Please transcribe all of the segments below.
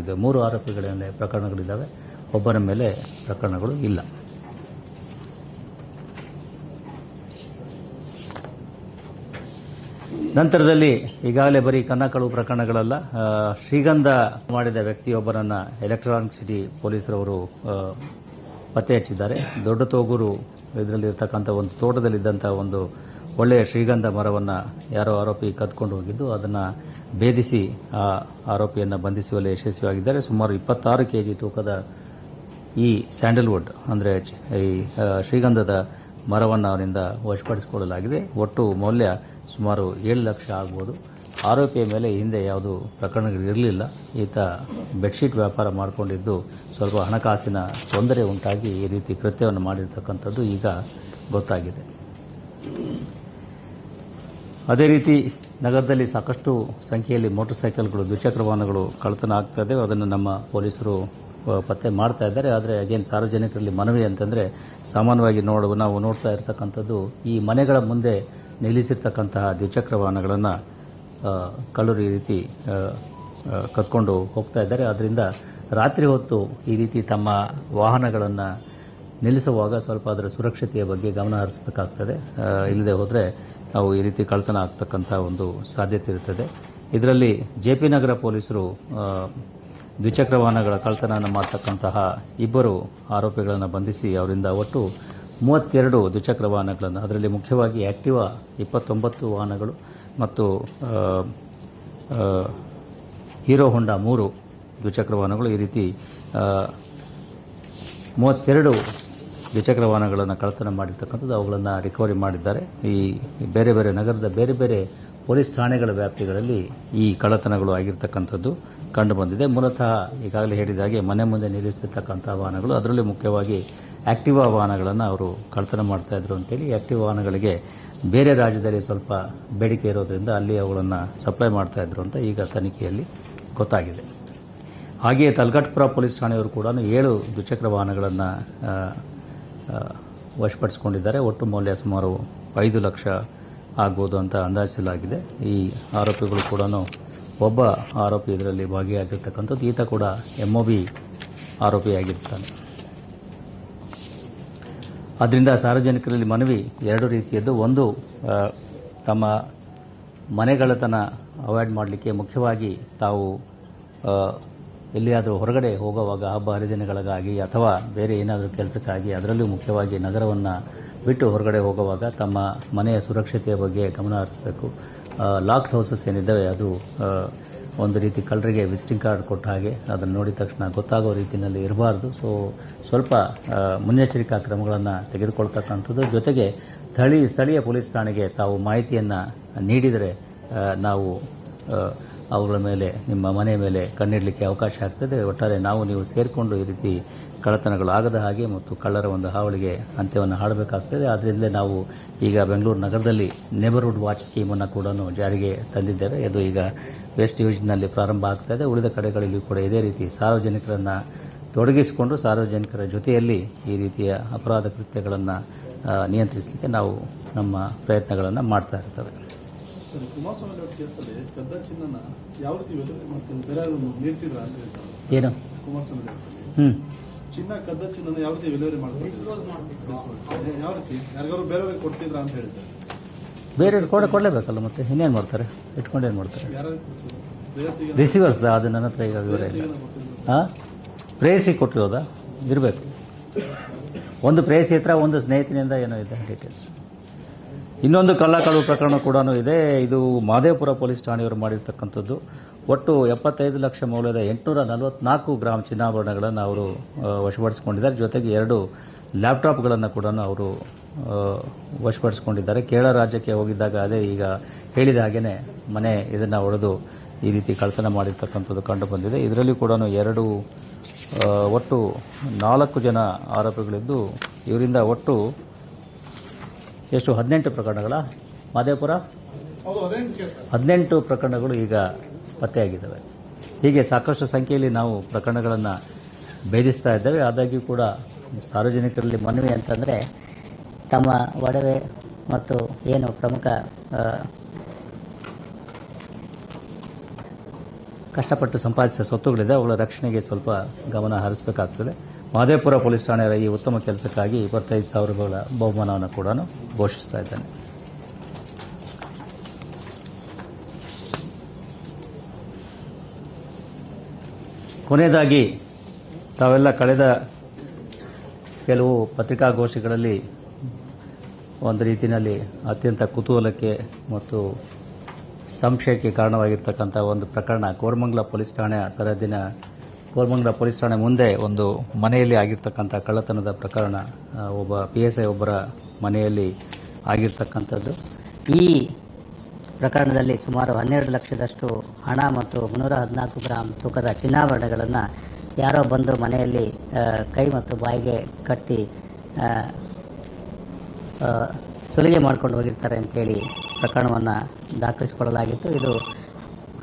ಆಗಿದ್ದಾವೆ. 3 ಆರೋಪಿಗಳ ಮೇಲೆ ಪ್ರಕರಣಗಳಿದ್ದಾವೆ, ಒಬ್ಬರ ಮೇಲೆ ಪ್ರಕರಣಗಳು ಇಲ್ಲ. ನಂತರದಲ್ಲಿ ಈಗಾಗಲೇ ಬರೀ ಕನ್ನಕಳು ಪ್ರಕರಣಗಳಲ್ಲ, ಶ್ರೀಗಂಧ ಮಾಡಿದ ವ್ಯಕ್ತಿಯೊಬ್ಬರನ್ನ ಎಲೆಕ್ಟ್ರಾನಿಕ್ ಸಿಟಿ ಪೊಲೀಸರವರು ಪತ್ತೆ ಹಚ್ಚಿದ್ದಾರೆ. ದೊಡ್ಡ ತೋಗೂರು ಇದರಲ್ಲಿರ್ತಕ್ಕಂಥ ಒಂದು ತೋಟದಲ್ಲಿದ್ದಂಥ ಒಂದು ಒಳ್ಳೆಯ ಶ್ರೀಗಂಧ ಮರವನ್ನು ಯಾರೋ ಆರೋಪಿ ಕದ್ಕೊಂಡು ಹೋಗಿದ್ದು, ಅದನ್ನು ಭೇದಿಸಿ ಆ ಆರೋಪಿಯನ್ನು ಬಂಧಿಸುವಲ್ಲಿ ಯಶಸ್ವಿಯಾಗಿದ್ದಾರೆ. ಸುಮಾರು 26 ಕೆಜಿ ತೂಕದ ಈ ಸ್ಯಾಂಡಲ್ವುಡ್ ಅಂದರೆ ಈ ಶ್ರೀಗಂಧದ ಮರವನ್ನು ಅವರಿಂದ ವಶಪಡಿಸಿಕೊಳ್ಳಲಾಗಿದೆ. ಒಟ್ಟು ಮೌಲ್ಯ ಸುಮಾರು 7 ಲಕ್ಷ ಆಗ್ಬೋದು. ಆರೋಪಿಯ ಮೇಲೆ ಹಿಂದೆ ಯಾವುದು ಪ್ರಕರಣಗಳಿರಲಿಲ್ಲ. ಈತ ಬೆಡ್ಶೀಟ್ ವ್ಯಾಪಾರ ಮಾಡಿಕೊಂಡಿದ್ದು ಸ್ವಲ್ಪ ಹಣಕಾಸಿನ ತೊಂದರೆ ಉಂಟಾಗಿ ಈ ರೀತಿ ಕೃತ್ಯವನ್ನು ಮಾಡಿರ್ತಕ್ಕಂಥದ್ದು ಈಗ ಗೊತ್ತಾಗಿದೆ. ಅದೇ ರೀತಿ ನಗರದಲ್ಲಿ ಸಾಕಷ್ಟು ಸಂಖ್ಯೆಯಲ್ಲಿ ಮೋಟಾರ್ ಸೈಕಲ್ಗಳು, ದ್ವಿಚಕ್ರ ವಾಹನಗಳು ಕಳ್ಳತನ ಆಗ್ತಾ ಇದೆ. ಅದನ್ನು ನಮ್ಮ ಪೊಲೀಸರು ಪತ್ತೆ ಮಾಡ್ತಾ ಇದ್ದಾರೆ. ಆದರೆ ಅಗೇನ್ ಸಾರ್ವಜನಿಕರಲ್ಲಿ ಮನವಿ ಅಂತಂದರೆ, ಸಾಮಾನ್ಯವಾಗಿ ನಾವು ನೋಡ್ತಾ ಇರತಕ್ಕಂಥದ್ದು ಈ ಮನೆಗಳ ಮುಂದೆ ನಿಲ್ಲಿಸಿರ್ತಕ್ಕಂತಹ ದ್ವಿಚಕ್ರ ವಾಹನಗಳನ್ನು ಕಳ್ಳರು ಈ ರೀತಿ ಕದ್ಕೊಂಡು ಹೋಗ್ತಾ ಇದ್ದಾರೆ. ಆದ್ದರಿಂದ ರಾತ್ರಿ ಹೊತ್ತು ಈ ರೀತಿ ತಮ್ಮ ವಾಹನಗಳನ್ನು ನಿಲ್ಲಿಸುವಾಗ ಸ್ವಲ್ಪ ಅದರ ಸುರಕ್ಷತೆಯ ಬಗ್ಗೆ ಗಮನ ಹರಿಸಬೇಕಾಗ್ತದೆ. ಇಲ್ಲದೆ ಹೋದರೆ ನಾವು ಈ ರೀತಿ ಕಳ್ಳತನ ಆಗ್ತಕ್ಕಂಥ ಒಂದು ಸಾಧ್ಯತೆ ಇರುತ್ತದೆ. ಇದರಲ್ಲಿ ಜೆಪಿ ನಗರ ಪೊಲೀಸರು ದ್ವಿಚಕ್ರ ವಾಹನಗಳ ಕಳ್ಳತನ ಮಾಡತಕ್ಕಂತಹ 2 ಆರೋಪಿಗಳನ್ನು ಬಂಧಿಸಿ ಅವರಿಂದ ಒಟ್ಟು 32 ದ್ವಿಚಕ್ರ ವಾಹನಗಳನ್ನು, ಅದರಲ್ಲಿ ಮುಖ್ಯವಾಗಿ ಆಕ್ಟಿವಾ 29 ವಾಹನಗಳು ಮತ್ತು ಹೀರೋ ಹೊಂಡಾ 3 ದ್ವಿಚಕ್ರ ವಾಹನಗಳು, ಈ ರೀತಿ 32 ದ್ವಿಚಕ್ರ ವಾಹನಗಳನ್ನು ಕಳ್ಳತನ ಮಾಡಿರ್ತಕ್ಕಂಥದ್ದು, ಅವುಗಳನ್ನು ರಿಕವರಿ ಮಾಡಿದ್ದಾರೆ. ಈ ಬೇರೆ ಬೇರೆ ನಗರದ ಬೇರೆ ಬೇರೆ ಪೊಲೀಸ್ ಠಾಣೆಗಳ ವ್ಯಾಪ್ತಿಗಳಲ್ಲಿ ಈ ಕಳ್ಳತನಗಳು ಆಗಿರ್ತಕ್ಕಂಥದ್ದು ಕಂಡುಬಂದಿದೆ. ಮೂಲತಃ ಈಗಾಗಲೇ ಹೇಳಿದ ಹಾಗೆ ಮನೆ ಮುಂದೆ ನಿಲ್ಲಿಸಿರ್ತಕ್ಕಂಥ ವಾಹನಗಳು, ಅದರಲ್ಲೂ ಮುಖ್ಯವಾಗಿ ಆಕ್ಟಿವಾ ವಾಹನಗಳನ್ನು ಅವರು ಕಳ್ಳತನ ಮಾಡ್ತಾ ಇದ್ರು ಅಂತೇಳಿ. ಆಕ್ಟಿವಾ ವಾಹನಗಳಿಗೆ ಬೇರೆ ರಾಜ್ಯದಲ್ಲಿ ಸ್ವಲ್ಪ ಬೇಡಿಕೆ ಇರೋದ್ರಿಂದ ಅಲ್ಲಿ ಅವುಗಳನ್ನು ಸಪ್ಲೈ ಮಾಡ್ತಾ ಇದ್ರು ಅಂತ ಈಗ ತನಿಖೆಯಲ್ಲಿ ಗೊತ್ತಾಗಿದೆ. ಹಾಗೆಯೇ ತಲಘಟ್ಟಪುರ ಪೊಲೀಸ್ ಠಾಣೆಯವರು ಕೂಡ 7 ದ್ವಿಚಕ್ರ ವಾಹನಗಳನ್ನು ವಶಪಡಿಸಿಕೊಂಡಿದ್ದಾರೆ. ಒಟ್ಟು ಮೌಲ್ಯ ಸುಮಾರು 5 ಲಕ್ಷ ಆಗ್ಬೋದು ಅಂತ ಅಂದಾಜಿಸಲಾಗಿದೆ. ಈ ಆರೋಪಿಗಳು ಕೂಡ ಒಬ್ಬ ಆರೋಪಿ ಇದರಲ್ಲಿ ಭಾಗಿಯಾಗಿರ್ತಕ್ಕಂಥದ್ದು. ಈತ ಕೂಡ MOB ಆರೋಪಿಯಾಗಿರ್ತಾನೆ. ಆದ್ದರಿಂದ ಸಾರ್ವಜನಿಕರಲ್ಲಿ ಮನವಿ 2 ರೀತಿಯದ್ದು. ಒಂದು, ತಮ್ಮ ಮನೆಗಳತನ ಅವಾಯ್ಡ್ ಮಾಡಲಿಕ್ಕೆ ಮುಖ್ಯವಾಗಿ ತಾವು ಎಲ್ಲಿಯಾದರೂ ಹೊರಗಡೆ ಹೋಗುವಾಗ, ಹಬ್ಬ ಹರಿದಿನಗಳಿಗಾಗಿ ಅಥವಾ ಬೇರೆ ಏನಾದರೂ ಕೆಲಸಕ್ಕಾಗಿ, ಅದರಲ್ಲೂ ಮುಖ್ಯವಾಗಿ ನಗರವನ್ನು ಬಿಟ್ಟು ಹೊರಗಡೆ ಹೋಗುವಾಗ ತಮ್ಮ ಮನೆಯ ಸುರಕ್ಷತೆಯ ಬಗ್ಗೆ ಗಮನ ಹರಿಸಬೇಕು. ಲಾಕ್ಡ್ ಹೌಸಸ್ ಏನಿದ್ದಾವೆ ಅದು ಒಂದು ರೀತಿ ಕಳ್ಳರಿಗೆ ವಿಸಿಟಿಂಗ್ ಕಾರ್ಡ್ ಕೊಟ್ಟ ಹಾಗೆ, ಅದನ್ನು ನೋಡಿದ ತಕ್ಷಣ ಗೊತ್ತಾಗೋ ರೀತಿಯಲ್ಲಿ ಇರಬಾರ್ದು. ಸೊ ಸ್ವಲ್ಪ ಮುನ್ನೆಚ್ಚರಿಕಾ ಕ್ರಮಗಳನ್ನು ತೆಗೆದುಕೊಳ್ತಕ್ಕಂಥದ್ದು. ಜೊತೆಗೆ ಸ್ಥಳೀಯ ಪೊಲೀಸ್ ಠಾಣೆಗೆ ತಾವು ಮಾಹಿತಿಯನ್ನು ನೀಡಿದರೆ ನಾವು ಅವುಗಳ ಮೇಲೆ, ನಿಮ್ಮ ಮನೆ ಮೇಲೆ ಕಣ್ಣಿಡಲಿಕ್ಕೆ ಅವಕಾಶ ಆಗ್ತದೆ. ಒಟ್ಟಾರೆ ನೀವು ಸೇರಿಕೊಂಡು ಈ ರೀತಿ ಕಳ್ಳತನಗಳು ಆಗದ ಹಾಗೆ ಮತ್ತು ಕಳ್ಳರ ಒಂದು ಹಾವಳಿಗೆ ಅಂತ್ಯವನ್ನು ಹಾಡಬೇಕಾಗ್ತದೆ. ಆದ್ದರಿಂದ ನಾವು ಈಗ ಬೆಂಗಳೂರು ನಗರದಲ್ಲಿ ನೇಬರ್ಹುಡ್ ವಾಚ್ ಸ್ಕೀಮನ್ನು ಕೂಡ ಜಾರಿಗೆ ತಂದಿದ್ದೇವೆ. ಅದು ಈಗ ವೆಸ್ಟ್ ಡಿವಿಷನ್ನಲ್ಲಿ ಪ್ರಾರಂಭ ಆಗ್ತಾ ಇದೆ. ಉಳಿದ ಕಡೆಗಳಲ್ಲಿ ಕೂಡ ಇದೇ ರೀತಿ ಸಾರ್ವಜನಿಕರನ್ನು ತೊಡಗಿಸಿಕೊಂಡು ಸಾರ್ವಜನಿಕರ ಜೊತೆಯಲ್ಲಿ ಈ ರೀತಿಯ ಅಪರಾಧ ಕೃತ್ಯಗಳನ್ನು ನಿಯಂತ್ರಿಸಲಿಕ್ಕೆ ನಾವು ನಮ್ಮ ಪ್ರಯತ್ನಗಳನ್ನು ಮಾಡ್ತಾ ಇರ್ತೇವೆ. ಕುಮಾರಸ್ವಾಮಿ ಅವರ ಕೇಸಲ್ಲಿ ಕದ್ದ ಚಿನ್ನನ ಯಾವ ರೀತಿ ವಿತರಣೆ ಮಾಡ್ತಾರೆ, ಬೇರೆ ನೀಡ್ತಿದ್ರ ಅಂತ ಹೇಳ್ತಾರೆ. ಏನು ಕುಮಾರಸ್ವಾಮಿ ಚಿನ್ನ, ಕದ್ದ ಚಿನ್ನ ಯಾವ ರೀತಿ ವಿಲೇವಾರಿ ಮಾಡ್ತಾರೆ, ಯಾವ ರೀತಿ ಯಾರಿಗಾರು ಬೇರೆಯವ್ರಿಗೆ ಕೊಡ್ತಿದ್ರ ಅಂತ ಹೇಳ್ತಾರೆ. ಬೇರೆಯವ್ರು ಕೊಡಲೇಬೇಕಲ್ಲ, ಮತ್ತೆ ಇನ್ನೇನು ಮಾಡ್ತಾರೆ, ಇಟ್ಕೊಂಡೇನು ಮಾಡ್ತಾರೆ. ರಿಸೀವರ್ಸ್ ಅದು ನನ್ನ ಹತ್ರ ಈಗ ವಿವರ ಇಲ್ಲ. ಪ್ರೇಯಸಿ ಕೊಟ್ಟಿರೋದಾ ಇರಬೇಕು. ಒಂದು ಪ್ರೇಯಸಿ ಹತ್ರ, ಒಂದು ಸ್ನೇಹಿತನಿಂದ ಏನೋ ಇದೆ ಡೀಟೇಲ್ಸ್. ಇನ್ನೊಂದು ಕಳ್ಳಕಳು ಪ್ರಕರಣ ಕೂಡ ಇದೆ. ಇದು ಮಹದೇವಪುರ ಪೊಲೀಸ್ ಠಾಣೆಯವರು ಮಾಡಿರ್ತಕ್ಕಂಥದ್ದು. ಒಟ್ಟು 75 ಲಕ್ಷ ಮೌಲ್ಯದ 844 ಗ್ರಾಂ ಚಿನ್ನಾಭರಣಗಳನ್ನು ಅವರು ವಶಪಡಿಸಿಕೊಂಡಿದ್ದಾರೆ. ಜೊತೆಗೆ 2 ಲ್ಯಾಪ್ಟಾಪ್ಗಳನ್ನು ಕೂಡ ಅವರು ವಶಪಡಿಸಿಕೊಂಡಿದ್ದಾರೆ. ಕೇರಳ ರಾಜ್ಯಕ್ಕೆ ಹೋಗಿದ್ದಾಗ ಅದೇ ಈಗ ಹೇಳಿದ ಹಾಗೇನೆ ಮನೆ ಇದನ್ನು ಒಡೆದು ಈ ರೀತಿ ಕಳ್ಳತನ ಮಾಡಿರ್ತಕ್ಕಂಥದ್ದು ಕಂಡು ಬಂದಿದೆ. ಇದರಲ್ಲಿ ಕೂಡ ಒಟ್ಟು 4 ಜನ ಆರೋಪಿಗಳಿದ್ದು, ಇವರಿಂದ ಒಟ್ಟು ಎಷ್ಟು 18 ಪ್ರಕರಣಗಳ ಮಹದೇವಪುರ 18 ಪ್ರಕರಣಗಳು ಈಗ ಪತ್ತೆಯಾಗಿದ್ದಾವೆ. ಹೀಗೆ ಸಾಕಷ್ಟು ಸಂಖ್ಯೆಯಲ್ಲಿ ನಾವು ಪ್ರಕರಣಗಳನ್ನು ಭೇದಿಸ್ತಾ ಇದ್ದೇವೆ. ಆದಾಗ್ಯೂ ಕೂಡ ಸಾರ್ವಜನಿಕರಲ್ಲಿ ಮನವಿ ಅಂತಂದರೆ, ತಮ್ಮ ಒಡವೆ ಮತ್ತು ಏನು ಪ್ರಮುಖ ಕಷ್ಟಪಟ್ಟು ಸಂಪಾದಿಸಿದ ಸ್ವತ್ತುಗಳಿದೆ ಅವುಗಳ ರಕ್ಷಣೆಗೆ ಸ್ವಲ್ಪ ಗಮನ ಹರಿಸಬೇಕಾಗ್ತದೆ. ಮಹದೇವಪುರ ಪೊಲೀಸ್ ಠಾಣೆಯ ಈ ಉತ್ತಮ ಕೆಲಸಕ್ಕಾಗಿ 25,000 ರೂಪಾಯಿಗಳ ಬಹುಮಾನವನ್ನು ಕೂಡ ಘೋಷಿಸ್ತಾ ಇದ್ದೇನೆ. ಕೊನೆಯದಾಗಿ ತಾವೆಲ್ಲ ಕಳೆದ ಕೆಲವು ಪತ್ರಿಕಾಗೋಷ್ಠಿಗಳಲ್ಲಿ ಒಂದು ರೀತಿಯಲ್ಲಿ ಅತ್ಯಂತ ಕುತೂಹಲಕ್ಕೆ ಮತ್ತು ಸಂಶಯಕ್ಕೆ ಕಾರಣವಾಗಿರ್ತಕ್ಕಂಥ ಒಂದು ಪ್ರಕರಣ ಕೋರಮಂಗಲ ಪೊಲೀಸ್ ಠಾಣೆಯ ಸರಹದ್ದಿನ ಕೋರಮಂಗಲ ಪೊಲೀಸ್ ಠಾಣೆ ಮುಂದೆ ಒಂದು ಮನೆಯಲ್ಲಿ ಆಗಿರ್ತಕ್ಕಂಥ ಕಳ್ಳತನದ ಪ್ರಕರಣ, ಒಬ್ಬ PSI ಒಬ್ಬರ ಮನೆಯಲ್ಲಿ ಆಗಿರ್ತಕ್ಕಂಥದ್ದು. ಈ ಪ್ರಕರಣದಲ್ಲಿ ಸುಮಾರು 12 ಲಕ್ಷದಷ್ಟು ಹಣ ಮತ್ತು 314 ಗ್ರಾಂ ತೂಕದ ಚಿನ್ನಾಭರಣಗಳನ್ನು ಯಾರೋ ಬಂದು ಮನೆಯಲ್ಲಿ ಕೈ ಮತ್ತು ಬಾಯಿಗೆ ಕಟ್ಟಿ ಸುಲಿಗೆ ಮಾಡ್ಕೊಂಡು ಹೋಗಿರ್ತಾರೆ ಅಂತೇಳಿ ಪ್ರಕರಣವನ್ನು ದಾಖಲಿಸಿಕೊಳ್ಳಲಾಗಿತ್ತು. ಇದು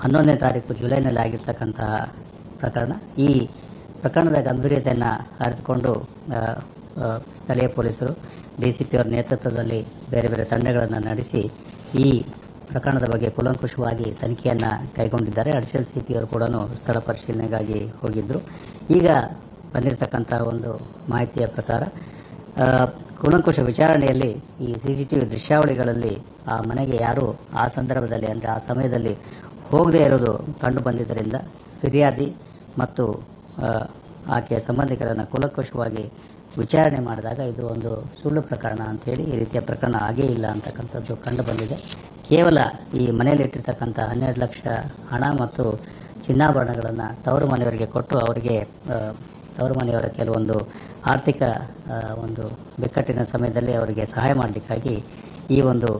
11ನೇ ತಾರೀಕು ಜುಲೈನಲ್ಲಿ ಆಗಿರ್ತಕ್ಕಂತಹ ಪ್ರಕರಣ. ಈ ಪ್ರಕರಣದ ಗಂಭೀರತೆಯನ್ನು ಅರಿತುಕೊಂಡು ಸ್ಥಳೀಯ ಪೊಲೀಸರು DCP ಅವರ ನೇತೃತ್ವದಲ್ಲಿ ಬೇರೆ ಬೇರೆ ತಂಡಗಳನ್ನು ನಡೆಸಿ ಈ ಪ್ರಕರಣದ ಬಗ್ಗೆ ಕೂಲಂಕುಷವಾಗಿ ತನಿಖೆಯನ್ನು ಕೈಗೊಂಡಿದ್ದಾರೆ. ಅಡಿಷನಲ್ CP ಅವರು ಕೂಡ ಸ್ಥಳ ಪರಿಶೀಲನೆಗಾಗಿ ಹೋಗಿದ್ದರು. ಈಗ ಬಂದಿರತಕ್ಕಂಥ ಒಂದು ಮಾಹಿತಿಯ ಪ್ರಕಾರ ಕೂಲಂಕುಷ ವಿಚಾರಣೆಯಲ್ಲಿ ಈ CCTV ದೃಶ್ಯಾವಳಿಗಳಲ್ಲಿ ಆ ಮನೆಗೆ ಯಾರು ಆ ಸಂದರ್ಭದಲ್ಲಿ ಅಂದರೆ ಆ ಸಮಯದಲ್ಲಿ ಹೋಗದೇ ಇರೋದು ಕಂಡು ಬಂದಿದ್ದರಿಂದ ಫಿರ್ಯಾದಿ ಮತ್ತು ಆಕೆಯ ಸಂಬಂಧಿಕರನ್ನು ಕೂಲಂಕುಷವಾಗಿ ವಿಚಾರಣೆ ಮಾಡಿದಾಗ ಇದು ಒಂದು ಸುಳ್ಳು ಪ್ರಕರಣ ಅಂಥೇಳಿ ಈ ರೀತಿಯ ಪ್ರಕರಣ ಆಗೇ ಇಲ್ಲ ಅಂತಕ್ಕಂಥದ್ದು ಕಂಡು ಬಂದಿದೆ. ಕೇವಲ ಈ ಮನೆಯಲ್ಲಿಟ್ಟಿರ್ತಕ್ಕಂಥ 12 ಲಕ್ಷ ಹಣ ಮತ್ತು ಚಿನ್ನಾಭರಣಗಳನ್ನು ತವರು ಮನೆಯವರಿಗೆ ಕೊಟ್ಟು ಅವರಿಗೆ ತವರು ಮನೆಯವರ ಕೆಲವೊಂದು ಆರ್ಥಿಕ ಒಂದು ಬಿಕ್ಕಟ್ಟಿನ ಸಮಯದಲ್ಲಿ ಅವರಿಗೆ ಸಹಾಯ ಮಾಡಲಿಕ್ಕಾಗಿ ಈ ಒಂದು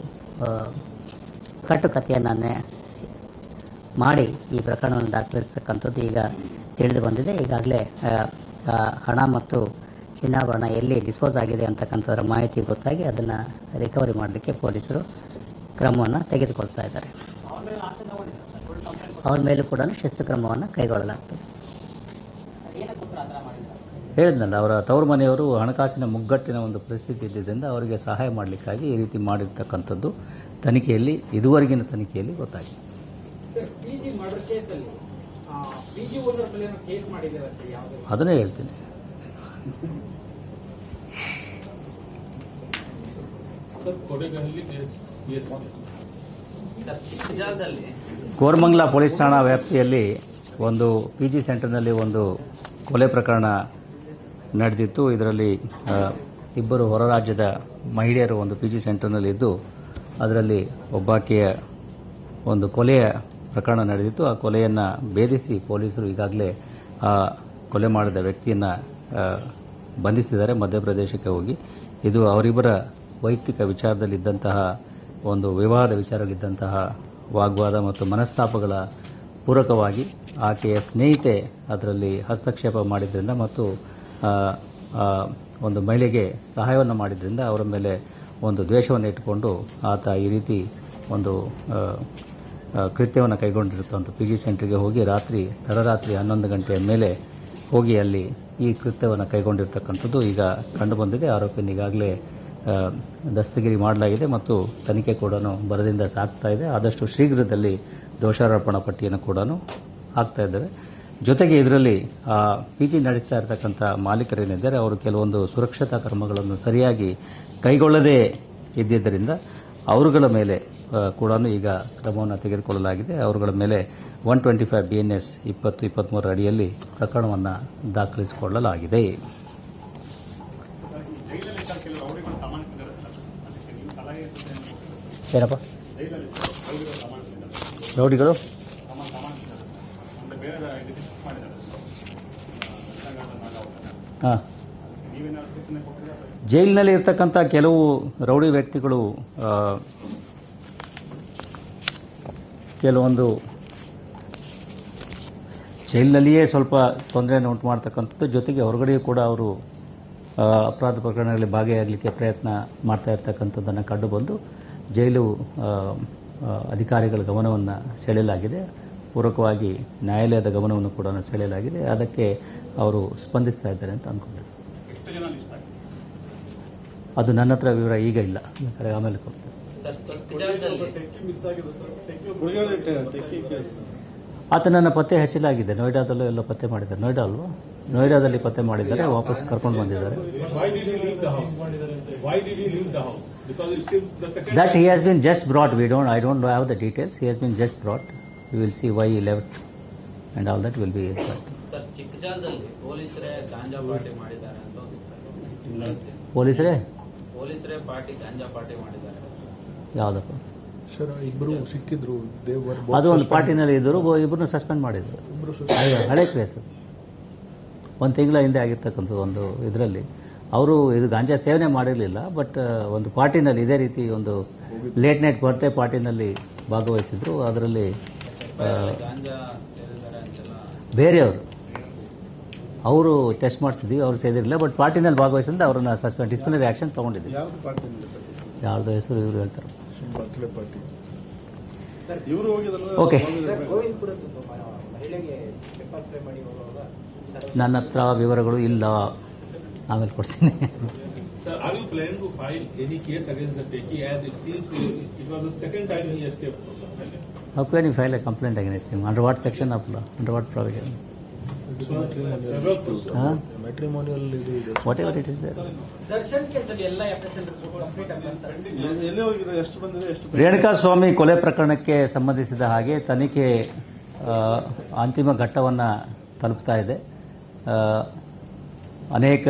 ಕಟ್ಟುಕತೆಯನ್ನು ಮಾಡಿ ಈ ಪ್ರಕರಣವನ್ನು ದಾಖಲಿಸ್ತಕ್ಕಂಥದ್ದು ಈಗ ತಿಳಿದು ಬಂದಿದೆ. ಈಗಾಗಲೇ ಹಣ ಮತ್ತು ಚಿನ್ನಾಭರಣ ಎಲ್ಲಿ ಡಿಸ್ಪೋಸ್ ಆಗಿದೆ ಅಂತಕ್ಕಂಥದ್ರ ಮಾಹಿತಿ ಗೊತ್ತಾಗಿ ಅದನ್ನು ರಿಕವರಿ ಮಾಡಲಿಕ್ಕೆ ಪೊಲೀಸರು ಕ್ರಮವನ್ನು ತೆಗೆದುಕೊಳ್ತಾ ಇದ್ದಾರೆ. ಅವ್ರ ಮೇಲೂ ಕೂಡ ಶಿಸ್ತು ಕ್ರಮವನ್ನು ಕೈಗೊಳ್ಳಲಾಗ್ತದೆ. ಹೇಳಿದ್ನಲ್ಲ, ಅವರ ತವರು ಮನೆಯವರು ಹಣಕಾಸಿನ ಮುಗ್ಗಟ್ಟಿನ ಒಂದು ಪರಿಸ್ಥಿತಿ ಇದ್ದಿದ್ದರಿಂದ ಅವರಿಗೆ ಸಹಾಯ ಮಾಡಲಿಕ್ಕಾಗಿ ಈ ರೀತಿ ಮಾಡಿರ್ತಕ್ಕಂಥದ್ದು ತನಿಖೆಯಲ್ಲಿ ಇದುವರೆಗಿನ ತನಿಖೆಯಲ್ಲಿ ಗೊತ್ತಾಗಿದೆ. ಅದನ್ನೇ ಹೇಳ್ತೀನಿ. ಕೋರಮಂಗಲ ಪೊಲೀಸ್ ಠಾಣಾ ವ್ಯಾಪ್ತಿಯಲ್ಲಿ ಒಂದು PG ಸೆಂಟರ್ನಲ್ಲಿ ಒಂದು ಕೊಲೆ ಪ್ರಕರಣ ನಡೆದಿತ್ತು. ಇದರಲ್ಲಿ ಇಬ್ಬರು ಹೊರ ರಾಜ್ಯದ ಮಹಿಳೆಯರು ಒಂದು PG ಸೆಂಟರ್ನಲ್ಲಿ ಇದ್ದು ಅದರಲ್ಲಿ ಒಬ್ಬಾಕೆಯ ಒಂದು ಕೊಲೆಯ ಪ್ರಕರಣ ನಡೆದಿತ್ತು. ಆ ಕೊಲೆಯನ್ನು ಭೇದಿಸಿ ಪೊಲೀಸರು ಈಗಾಗಲೇ ಆ ಕೊಲೆ ಮಾಡಿದ ವ್ಯಕ್ತಿಯನ್ನು ಬಂಧಿಸಿದ್ದಾರೆ ಮಧ್ಯಪ್ರದೇಶಕ್ಕೆ ಹೋಗಿ. ಇದು ಅವರಿಬ್ಬರ ವೈಯಕ್ತಿಕ ವಿಚಾರದಲ್ಲಿದ್ದಂತಹ ಒಂದು ವಿವಾದ ವಿಚಾರದಲ್ಲಿದ್ದಂತಹ ವಾಗ್ವಾದ ಮತ್ತು ಮನಸ್ತಾಪಗಳ ಪೂರಕವಾಗಿ ಆಕೆಯ ಸ್ನೇಹಿತೆ ಅದರಲ್ಲಿ ಹಸ್ತಕ್ಷೇಪ ಮಾಡಿದ್ರಿಂದ ಮತ್ತು ಒಂದು ಮಹಿಳೆಗೆ ಸಹಾಯವನ್ನು ಮಾಡಿದ್ರಿಂದ ಅವರ ಮೇಲೆ ಒಂದು ದ್ವೇಷವನ್ನು ಇಟ್ಟುಕೊಂಡು ಆತ ಈ ರೀತಿ ಒಂದು ಕೃತ್ಯವನ್ನು ಕೈಗೊಂಡಿರುತ್ತಂಥ PG ಸೆಂಟರ್ಗೆ ಹೋಗಿ ತಡರಾತ್ರಿ 11 ಗಂಟೆಯ ಮೇಲೆ ಹೋಗಿ ಅಲ್ಲಿ ಈ ಕೃತ್ಯವನ್ನು ಕೈಗೊಂಡಿರ್ತಕ್ಕಂಥದ್ದು ಈಗ ಕಂಡುಬಂದಿದೆ. ಆರೋಪಿಯನ್ನು ಈಗಾಗಲೇ ದಸ್ತಗಿರಿ ಮಾಡಲಾಗಿದೆ ಮತ್ತು ತನಿಖೆ ಕೂಡ ಬರದಿಂದ ಸಾಗ್ತಾ ಇದೆ. ಆದಷ್ಟು ಶೀಘ್ರದಲ್ಲಿ ದೋಷಾರೋಪಣಾ ಪಟ್ಟಿಯನ್ನು ಕೂಡ ಹಾಕ್ತಾ ಇದ್ದಾರೆ. ಜೊತೆಗೆ ಇದರಲ್ಲಿ PG ನಡೆಸ್ತಾ ಇರತಕ್ಕಂಥ ಮಾಲೀಕರೇನಿದ್ದಾರೆ ಅವರು ಕೆಲವೊಂದು ಸುರಕ್ಷತಾ ಕ್ರಮಗಳನ್ನು ಸರಿಯಾಗಿ ಕೈಗೊಳ್ಳದೇ ಇದ್ದಿದ್ದರಿಂದ ಅವರುಗಳ ಮೇಲೆ ಕೂಡ ಈಗ ಕ್ರಮವನ್ನು ತೆಗೆದುಕೊಳ್ಳಲಾಗಿದೆ. ಅವರುಗಳ ಮೇಲೆ 125 BNS 2023 ಅಡಿಯಲ್ಲಿ ಪ್ರಕರಣವನ್ನು ದಾಖಲಿಸಿಕೊಳ್ಳಲಾಗಿದೆ. ಏನಪ್ಪ ರೌಡಿಗಳು ಜೈಲಿನಲ್ಲಿ ಇರ್ತಕ್ಕಂಥ ಕೆಲವು ರೌಡಿ ವ್ಯಕ್ತಿಗಳು ಕೆಲವೊಂದು ಜೈಲಿನಲ್ಲಿಯೇ ಸ್ವಲ್ಪ ತೊಂದರೆಯನ್ನು ಉಂಟು ಮಾಡ್ತಕ್ಕಂಥದ್ದು, ಜೊತೆಗೆ ಹೊರಗಡೆಯೂ ಕೂಡ ಅವರು ಅಪರಾಧ ಪ್ರಕರಣಗಳಲ್ಲಿ ಭಾಗಿಯಾಗಲಿಕ್ಕೆ ಪ್ರಯತ್ನ ಮಾಡ್ತಾ ಇರ್ತಕ್ಕಂಥದ್ದನ್ನು ಕಂಡುಬಂದು ಜೈಲು ಅಧಿಕಾರಿಗಳ ಗಮನವನ್ನು ಸೆಳೆಯಲಾಗಿದೆ. ಪೂರಕವಾಗಿ ನ್ಯಾಯಾಲಯದ ಗಮನವನ್ನು ಕೂಡ ಸೆಳೆಯಲಾಗಿದೆ. ಅದಕ್ಕೆ ಅವರು ಸ್ಪಂದಿಸ್ತಾ ಇದ್ದಾರೆ ಅಂತ ಅಂದ್ಕೊಂಡಿದ್ದಾರೆ. ಅದು ನನ್ನ ಹತ್ರ ವಿವರ ಈಗ ಇಲ್ಲ, ಬೇಕಾದ್ರೆ ಆಮೇಲೆ ಕೊಡ್ತೇನೆ. ಆತನನ್ನು ಪತ್ತೆ ಹಚ್ಚಲಾಗಿದೆ. ನೋಯ್ಡಾದಲ್ಲೂ ಎಲ್ಲ ಪತ್ತೆ ಮಾಡಿದ್ದಾರೆ. ನೋಯ್ಡಾ ಅಲ್ವಾ? ನೋಯ್ಡಾದಲ್ಲಿ ಪತ್ತೆ ಮಾಡಿದ್ದಾರೆ, ವಾಪಸ್ ಕರ್ಕೊಂಡು ಬಂದಿದ್ದಾರೆ. Why did he leave the house? Why did he leave the house? Because it seems the second That time he has been just brought. I don't have the details. He has been just brought. We will see why he left and all that will be inside. Sir, ಚಿಕ್ಕಜಾಲದಲ್ಲಿ ಪೊಲೀಸರೇ ganja party ಮಾಡಿದ್ದಾರೆ ಅಂತ ಪೊಲೀಸರೇ ಪೊಲೀಸರೇ ganja party ಮಾಡಿದ್ದಾರೆ. ಯಾವುದಪ್ಪ? Sir, ಇಬ್ಬರು ಸಿಕ್ಕಿದ್ರು. ಅದು ಒಂದು ಪಾರ್ಟಿನಲ್ಲಿ ಇದ್ದರು, ಇಬ್ಬರನ್ನ ಸಸ್ಪೆಂಡ್ ಮಾಡಿದ್ರು. ಹಳೆ ಕೇಸ್ ಅದು. ಒಂದು ತಿಂಗಳ ಹಿಂದೆ ಆಗಿರ್ತಕ್ಕಂಥದ್ದು. ಒಂದು ಇದರಲ್ಲಿ ಅವರು ಇದು ಗಾಂಜಾ ಸೇವನೆ ಮಾಡಿರಲಿಲ್ಲ, ಬಟ್ ಒಂದು ಪಾರ್ಟಿನಲ್ಲಿ ಇದೇ ರೀತಿ ಒಂದು ಲೇಟ್ ನೈಟ್ ಬರ್ತ್ಡೇ ಪಾರ್ಟಿನಲ್ಲಿ ಭಾಗವಹಿಸಿದ್ರು. ಅದರಲ್ಲಿ ಗಾಂಜಾ ಸೇರಿದ್ದಾರೆ ಅಂತೆಲ್ಲ ಬೇರೆಯವರು ಅವರು ಟೆಸ್ಟ್ ಮಾಡ್ತಿದ್ವಿ, ಅವರು ಸೇರಿರಲಿಲ್ಲ, ಬಟ್ ಪಾರ್ಟಿನಲ್ಲಿ ಭಾಗವಹಿಸಿದ್ರೆ ಅವ್ರನ್ನ ಸಸ್ಪೆಂಡ್ ಡಿಸಿಪ್ಲಿನರಿ ಆಕ್ಷನ್ ತಗೊಂಡಿದ್ವಿ. ಯಾವ್ದು ಪಾರ್ಟಿ? ಯಾರ್ದು ಹೆಸರು ಇವರು ಹೇಳ್ತಾರೆ. Birthday party. ಇವರು ಹೋಗಿದ್ರು. ಓಕೆ, ನನ್ನ ಹತ್ರ ವಿವರಗಳು ಇಲ್ಲ, ಆಮೇಲೆ ಕೊಡ್ತೀನಿ. Sir, are you planning to file any case against the techie, as it seems it was the second time he escaped from the prison? How can you file a complaint against him? Under what section of law? Under what provision? Several questions. Huh? Matrimonial ಇದು ಇದೆ. Whatever it is there. Darshan ಕೇಸಲ್ಲಿ ಎಲ್ಲ FSL complete ಆಗ್ತದೆ. ಎಲ್ಲಿ ಹೋಗಿದೆ? ಎಷ್ಟು ಬಂದಿದೆ? ಎಷ್ಟು? ರೇಣುಕಾಸ್ವಾಮಿ ಕೊಲೆ ಪ್ರಕರಣಕ್ಕೆ ಸಂಬಂಧಿಸಿದ ಹಾಗೆ ತನಿಖೆ ಅಂತಿಮ ಘಟ್ಟವನ್ನು ತಲುಪ್ತಾ ಇದೆ. ಅನೇಕ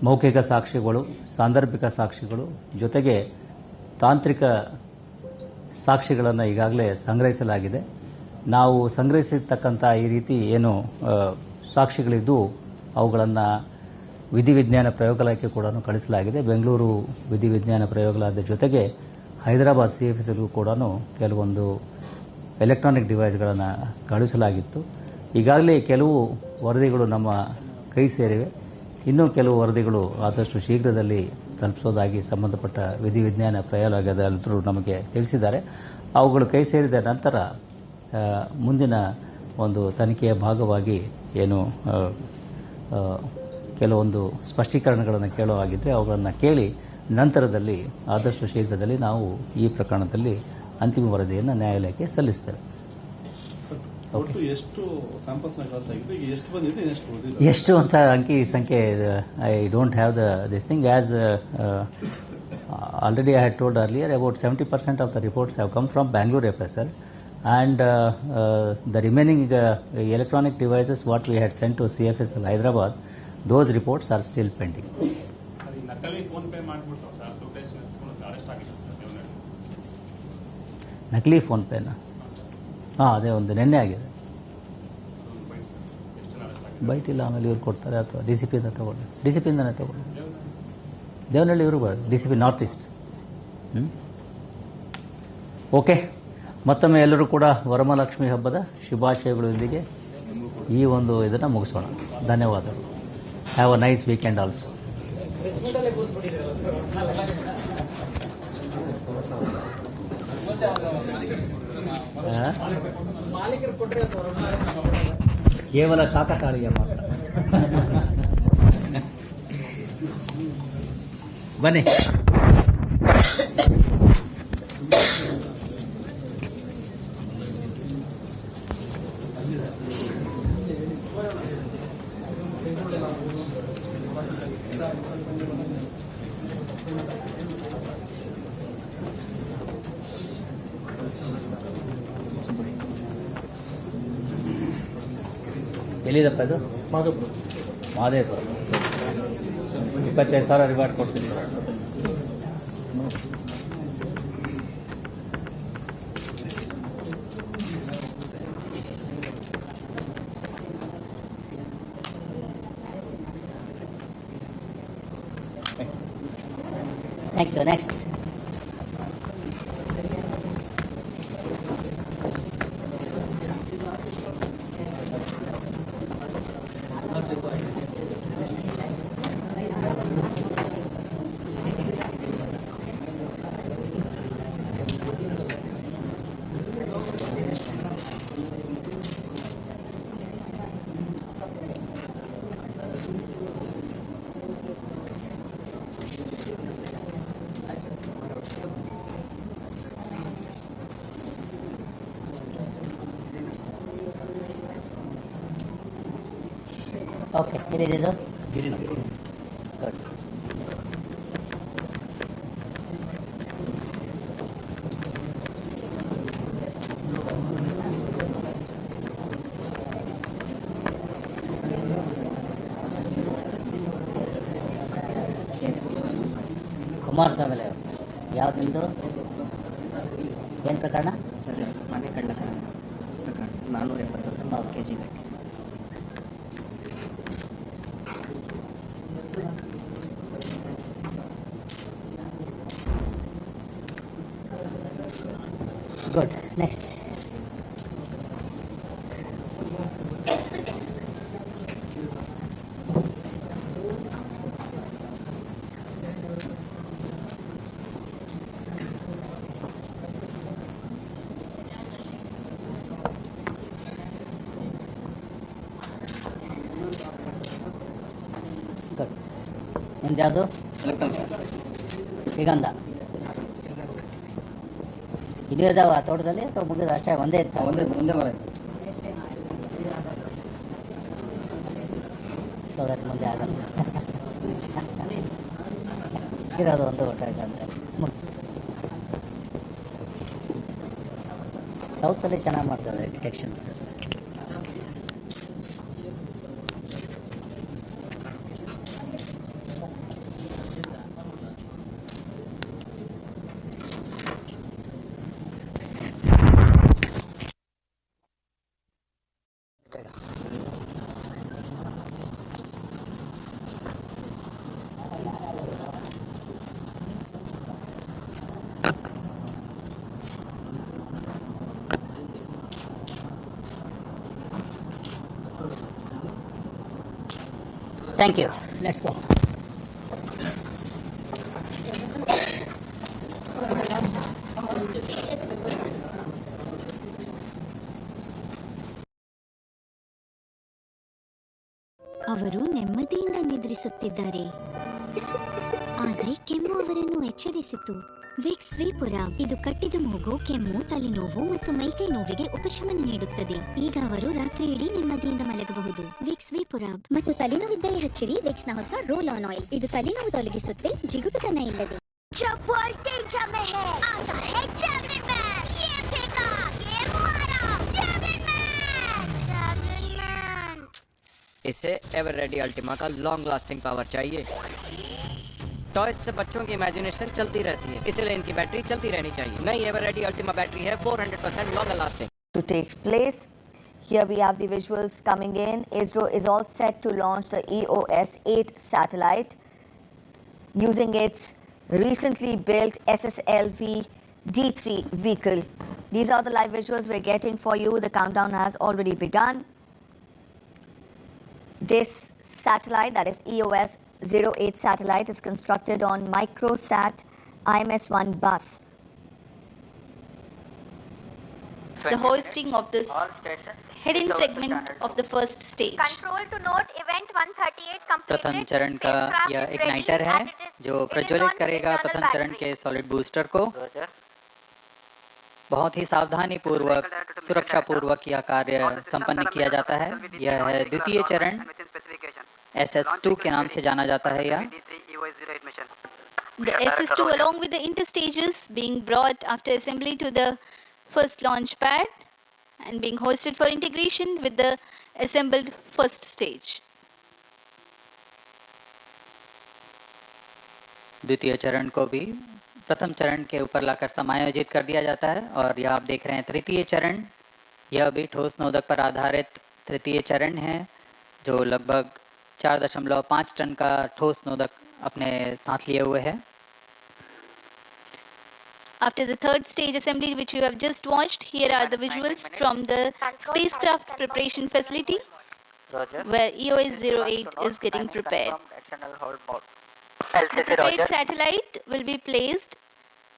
ಮೌಖಿಕ ಸಾಕ್ಷಿಗಳು, ಸಾಂದರ್ಭಿಕ ಸಾಕ್ಷಿಗಳು, ಜೊತೆಗೆ ತಾಂತ್ರಿಕ ಸಾಕ್ಷಿಗಳನ್ನು ಈಗಾಗಲೇ ಸಂಗ್ರಹಿಸಲಾಗಿದೆ. ನಾವು ಸಂಗ್ರಹಿಸಿರ್ತಕ್ಕಂಥ ಈ ರೀತಿ ಏನು ಸಾಕ್ಷಿಗಳಿದ್ದು ಅವುಗಳನ್ನು ವಿಧಿವಿಜ್ಞಾನ ಪ್ರಯೋಗಾಲಯಕ್ಕೆ ಕೂಡ ಕಳಿಸಲಾಗಿದೆ. ಬೆಂಗಳೂರು ವಿಧಿವಿಜ್ಞಾನ ಪ್ರಯೋಗಾಲಯದ ಜೊತೆಗೆ ಹೈದರಾಬಾದ್ CFSಗೂ ಕೂಡ ಕೆಲವೊಂದು ಎಲೆಕ್ಟ್ರಾನಿಕ್ ಡಿವೈಸ್ಗಳನ್ನು ಕಳುಹಿಸಲಾಗಿತ್ತು. ಈಗಾಗಲೇ ಕೆಲವು ವರದಿಗಳು ನಮ್ಮ ಕೈ ಸೇರಿವೆ. ಇನ್ನೂ ಕೆಲವು ವರದಿಗಳು ಆದಷ್ಟು ಶೀಘ್ರದಲ್ಲಿ ತಲುಪಿಸೋದಾಗಿ ಸಂಬಂಧಪಟ್ಟ ವಿಧಿವಿಜ್ಞಾನ ಪ್ರಯೋಗಾಲಯದಲ್ಲೂ ನಮಗೆ ತಿಳಿಸಿದ್ದಾರೆ. ಅವುಗಳು ಕೈ ಸೇರಿದ ನಂತರ ಮುಂದಿನ ಒಂದು ತನಿಖೆಯ ಭಾಗವಾಗಿ ಏನು ಕೆಲವೊಂದು ಸ್ಪಷ್ಟೀಕರಣಗಳನ್ನು ಕೇಳುವಾಗಿದ್ದರೆ ಅವುಗಳನ್ನು ಕೇಳಿ ನಂತರದಲ್ಲಿ ಆದಷ್ಟು ಶೀಘ್ರದಲ್ಲಿ ನಾವು ಈ ಪ್ರಕರಣದಲ್ಲಿ ಅಂತಿಮ ವರದಿಯನ್ನು ನ್ಯಾಯಾಲಯಕ್ಕೆ ಸಲ್ಲಿಸ್ತೇವೆ. ಒಟ್ಟು ಎಷ್ಟು ಸ್ಯಾಂಪಲ್ಸ್ ಕಳಿಸಲಾಗಿದೆ? ಎಷ್ಟು ಬಂದಿದೆ? ಎಷ್ಟು ಅಂತ ಅಂಕಿ ಸಂಖ್ಯೆ I don't have this thing. As already I had told earlier, about 70% of the reports have come from Bangalore FSL, and the remaining electronic devices what we had sent to CFSL Hyderabad, those reports are still pending. ನಕಲಿ phone pay ಮಾಡಿಬಿಟ್ಟು sir ದುಡ್ಡು arrest ಆಗಿದೆ sir Devanahalli. ನಕಲಿ phone ಪೇನಾ? ಅದೇ ಒಂದು ನಿನ್ನೆ ಆಗಿದೆ. Byte ಇಲ್ಲ, ಆಮೇಲೆ ಇವ್ರು ಕೊಡ್ತಾರೆ ಅಥವಾ DCPಯಿಂದ ತಗೊಳ್ಳಿ. DCPಯಿಂದನೇ ತಗೊಳ್ಳಿ. ದೇವನಹಳ್ಳಿ ಇವರು DCP ನಾರ್ತ್ ಈಸ್ಟ್. ಓಕೆ, ಮತ್ತೊಮ್ಮೆ ಎಲ್ಲರೂ ಕೂಡ ವರಮಹಾಲಕ್ಷ್ಮಿ ಹಬ್ಬದ ಶುಭಾಶಯಗಳೊಂದಿಗೆ ಈ ಒಂದು ಇದನ್ನು ಮುಗಿಸೋಣ. ಧನ್ಯವಾದಗಳು. Have a nice weekend also. ಕೇವಲ ಕಾಕತಾಳೀಯ ಮಾತ್ರ. ಬನ್ನಿ. ಎಲ್ಲಿದಪ್ಪ ಇದು? ಮಾದೇಪುರ. 25,000 ರಿವಾರ್ಡ್ ಕೊಡ್ತೀನಿ. Thank you. Next. ಓಕೆ ಎಲ್ಲಿದ್ದು ಗಿರಿನಗರ. ಗುಡ್. ಕುಮಾರಸ್ವಾಮಿ ಯಾವ್ದು ನಿಮ್ಮದು ಏನು ಪ್ರಕರಣ? ಮನೆ ಕಳ್ಳತನ ಪ್ರಕರಣ 470 kg ಗಟ್ಟಿ. ಗುಡ್. ನೆಕ್ಸ್ಟ್. ಗುಡ್. ನಿಮ್ದು ಯಾವುದು? ಶ್ರೀಗಂಧ. ಇನ್ನೂ ಇದಾವ ತೋಟದಲ್ಲಿ ಅಥವಾ ಮುಗಿದ ಅಷ್ಟೇ ಒಂದೇ ಇತ್ತು? ಮುಂದೆ ಮರ ಸೊ ದಟ್ ಮುಂದೆ ಆಗಲ್ಲ. ಇರೋದು ಒಂದು ಗೊತ್ತಾಯ್ತು ಅಂದರೆ ಸೌತಲ್ಲಿ ಚೆನ್ನಾಗಿ ಮಾಡ್ತಾರೆ ಡಿಟೆಕ್ಷನ್ಸ್. Thank you. Let's go. ಅವರು ನೆಮ್ಮದಿಯಿಂದ ನಿದ್ರಿಸುತ್ತಿದ್ದಾರೆ, ಆದರೆ ಕೆಮ್ಮು ಅವರನ್ನು ಎಚ್ಚರಿಸಿತು. ವಿಕ್ಸ್ ವೇಪುರಾಬ್ ಇದು ಕಟ್ಟಿದ ಮೂಗು, ಕೆಮ್ಮು, ತಲೆನೋವು ಮತ್ತು ಮೈಕೈ ನೋವಿಗೆ ಉಪಶಮನ ನೀಡುತ್ತದೆ. ಈಗ ಅವರು ರಾತ್ರಿ ಇಡೀ ನೆಮ್ಮದಿಯಿಂದ ಮಲಗಬಹುದು. ವಿಕ್ಸ್ ವೇಪುರಾಬ್. ಮತ್ತು ತಲೆನೋವಿದ್ದರೆ ಹಚ್ಚಿರಿ ವಿಕ್ಸ್ ನ ಹೊಸ ರೋಲ್ ಆನ್ ಆಯಿಲ್. ಇದು ತಲೆನೋವು ತೊಲಗಿಸುತ್ತೆ, ಜಿಗುಟುತನ ಇಲ್ಲದೆ. इसे एवर रेडी अल्टीमा का लॉन्ग लास्टिंग पावर चाहिए। टॉयज से बच्चों की इमेजिनेशन चलती रहती है, इसलिए इनकी बैटरी चलती रहनी चाहिए। नई एवर रेडी अल्टीमा बैटरी है 400% longer lasting. To take place. Here we have the visuals coming in. ISRO is all set to launch the EOS-8 satellite using its recently built SSLV D3 vehicle. These are the live visuals we're getting for you. The countdown has already begun. This satellite, that is EOS-08 satellite, is constructed on Microsat IMS-1 bus. The hoisting of this hidden segment of the first stage. Control to note event 138 completed. प्रथम चरण का यह igniter है जो प्रज्वलित करेगा प्रथम चरण के सॉलिड बूस्टर को। बहुत ही सावधानी पूर्वक, सुरक्षा पूर्वक यह कार्य संपन्न किया जाता है। यह है द्वितीय चरण, SS2 के नाम से जाना जाता है यह। The SS2 along with the interstages being brought after assembly to the first launch pad and being hoisted for integration with the assembled first stage. द्वितीय चरण को भी प्रथम चरण के ऊपर लाकर समायोजित कर दिया जाता है। और यह आप देख रहे हैं तृतीय चरण, यह भी ठोस नोदक पर आधारित तृतीय चरण है जो लगभग 4.5 टन का ठोस नोदक अपने साथ लिए हुए है। After the third stage assembly which you have just watched, here are the visuals from the spacecraft preparation facility where EOS-08 is getting prepared. The prepared satellite will be placed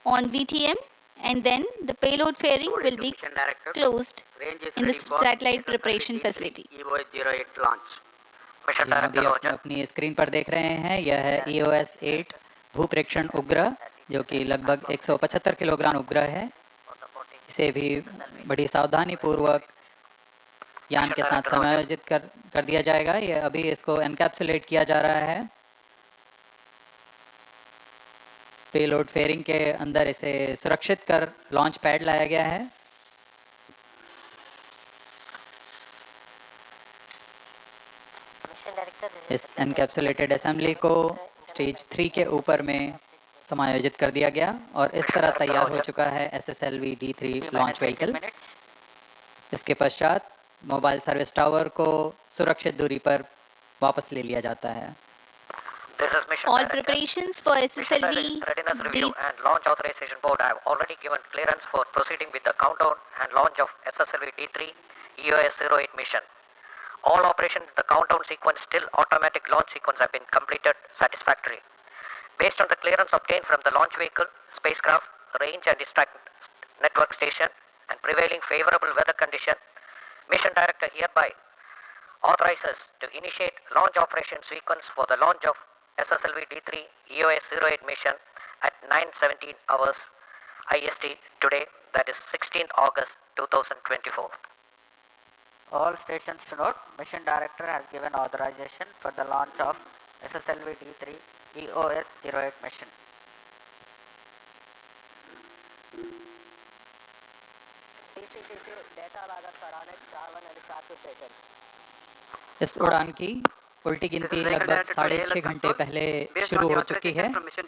on VTM and then the payload fairing will be closed in the satellite preparation facility. अभी आप अपनी screen पर देख रहे हैं, यह है EOS-8 भूप्रेक्षण उपग्रह जो कि लगभग 175 किलोग्राम उपग्रह है। इसे भी बड़ी सावधानी पूर्वक यान के साथ समायोजित कर दिया जाएगा। ये अभी इसको एनकैप्सुलेट किया जा रहा है। पेलोड फेयरिंग के अंदर इसे सुरक्षित कर लॉन्च पैड लाया गया है। इस एनकैप्सुलेटेड असेंबली को स्टेज 3 के ऊपर में समायोजित कर दिया गया और इस तरह तैयार हो चुका है SSLV D3 लॉन्च व्हीकल। इसके पश्चात मोबाइल सर्विस टावर को सुरक्षित दूरी पर वापस ले लिया जाता है। All preparations for SSLV Readiness Review and Launch Authorization Board have already given clearance for proceeding with the countdown and launch of SSLV D3 EOS-08 mission. All operations in the countdown sequence till automatic launch sequence have been completed satisfactorily. Based on the clearance obtained from the launch vehicle, spacecraft, range and distract network station and prevailing favorable weather condition, Mission Director hereby authorizes to initiate launch operation sequence for the launch of SSLV D3 EOS-08 mission at 9:17 hours IST today, that is 16th August 2024. All stations to note, Mission Director has given authorization for the launch of SSLV D3 EOS-08 mission. इस उड़ान की उल्टी गिनती लगभग 6.5 घंटे पहले शुरू हो चुकी है। Mission